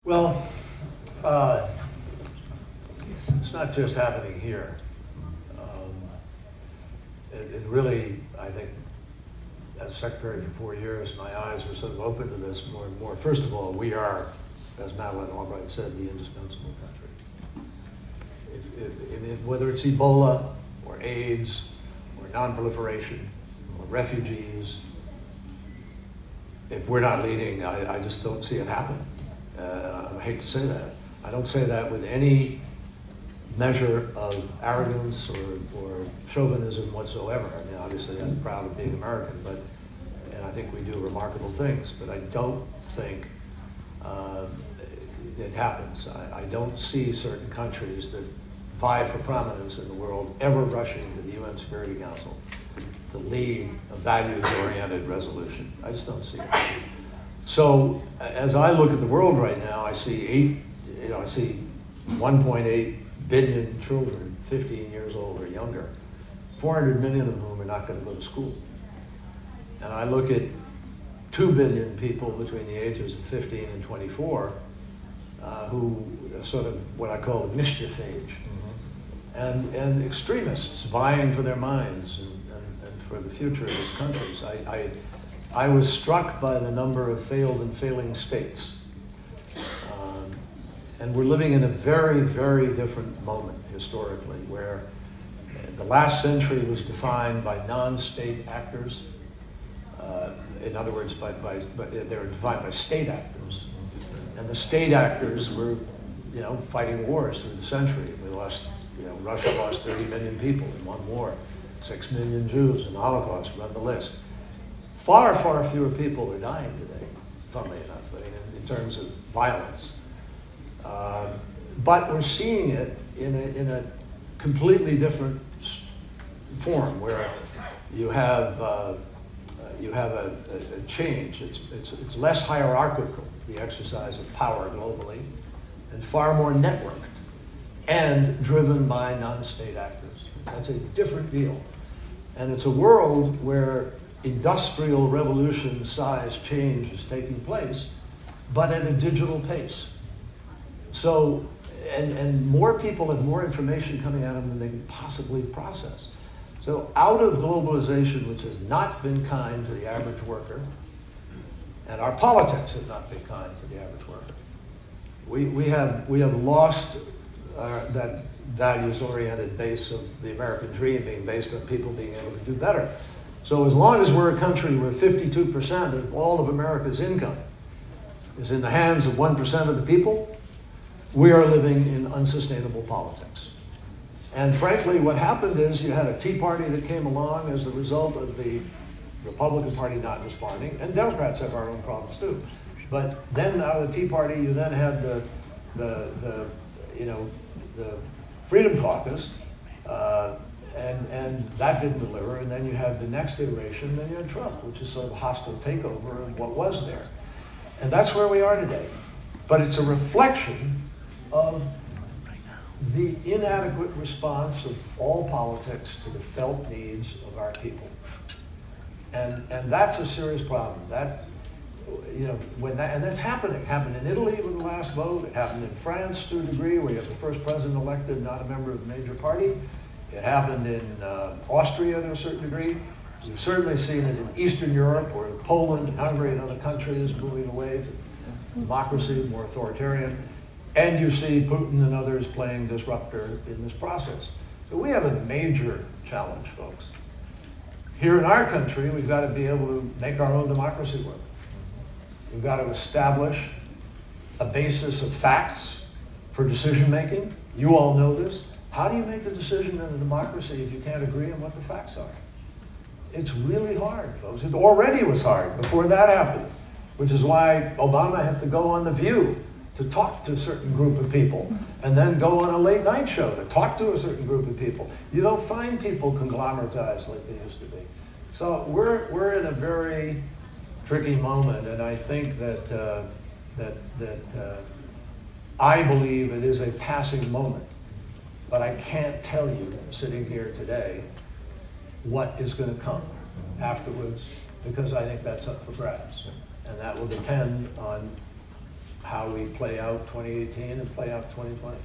Well, it's not just happening here. It really, I think, as secretary for 4 years, my eyes were sort of open to this more and more. First of all, we are, as Madeleine Albright said, the indispensable country. Whether it's Ebola or AIDS or non-proliferation or refugees, if we're not leading, I just don't see it happen. I hate to say that. I don't say that with any measure of arrogance or chauvinism whatsoever. I mean, obviously I'm proud of being American, and I think we do remarkable things, but I don't think it happens. I don't see certain countries that vie for prominence in the world ever rushing to the UN Security Council to lead a values-oriented resolution. I just don't see it. So as I look at the world right now, I see 1.8 billion children, 15 years old or younger, 400 million of whom are not going to go to school. And I look at 2 billion people between the ages of 15 and 24 who are sort of what I call the mischief age. Mm-hmm. And extremists vying for their minds and for the future of these countries. I was struck by the number of failed and failing states. And we're living in a very, very different moment historically, where the last century was defined by non-state actors. In other words, they were defined by state actors. And the state actors were, fighting wars through the century. We lost, Russia lost 30 million people in one war, 6 million Jews in the Holocaust, run the list. Far, far fewer people are dying today, funnily enough, in terms of violence. But we're seeing it in a completely different form, where you have a change. It's less hierarchical, the exercise of power globally, and far more networked and driven by non-state actors. That's a different deal. And it's a world where industrial revolution size change is taking place, but at a digital pace. So, and more people have more information coming at them than they can possibly process. So out of globalization, which has not been kind to the average worker, and our politics have not been kind to the average worker, we have lost that values-oriented base of the American dream being based on people being able to do better. So as long as we're a country where 52% of all of America's income is in the hands of 1% of the people, we are living in unsustainable politics. And frankly, what happened is you had a Tea Party that came along as the result of the Republican Party not responding, and Democrats have our own problems too. But then out of the Tea Party, you then had the Freedom Caucus, and that didn't deliver. And then you had the next iteration, then you had Trump, which is sort of a hostile takeover of what was there. And that's where we are today. But it's a reflection of the inadequate response of all politics to the felt needs of our people. And that's a serious problem. That, and that's happening. It happened in Italy with the last vote. It happened in France to a degree, where you have the first president elected, not a member of a major party. It happened in Austria to a certain degree. You've certainly seen it in Eastern Europe, where Poland, Hungary, and other countries moving away to democracy, more authoritarian. And you see Putin and others playing disruptor in this process. So we have a major challenge, folks. Here in our country, we've got to be able to make our own democracy work. We've got to establish a basis of facts for decision making. You all know this. How do you make a decision in a democracy if you can't agree on what the facts are? It's really hard, folks. It already was hard before that happened, which is why Obama had to go on The View to talk to a certain group of people, and then go on a late night show to talk to a certain group of people. You don't find people conglomeratized like they used to be. So we're in a very tricky moment, and I think that I believe it is a passing moment, but I can't tell you, sitting here today, what is going to come afterwards, because I think that's up for grabs, and that will depend on how we play out 2018 and play out 2020.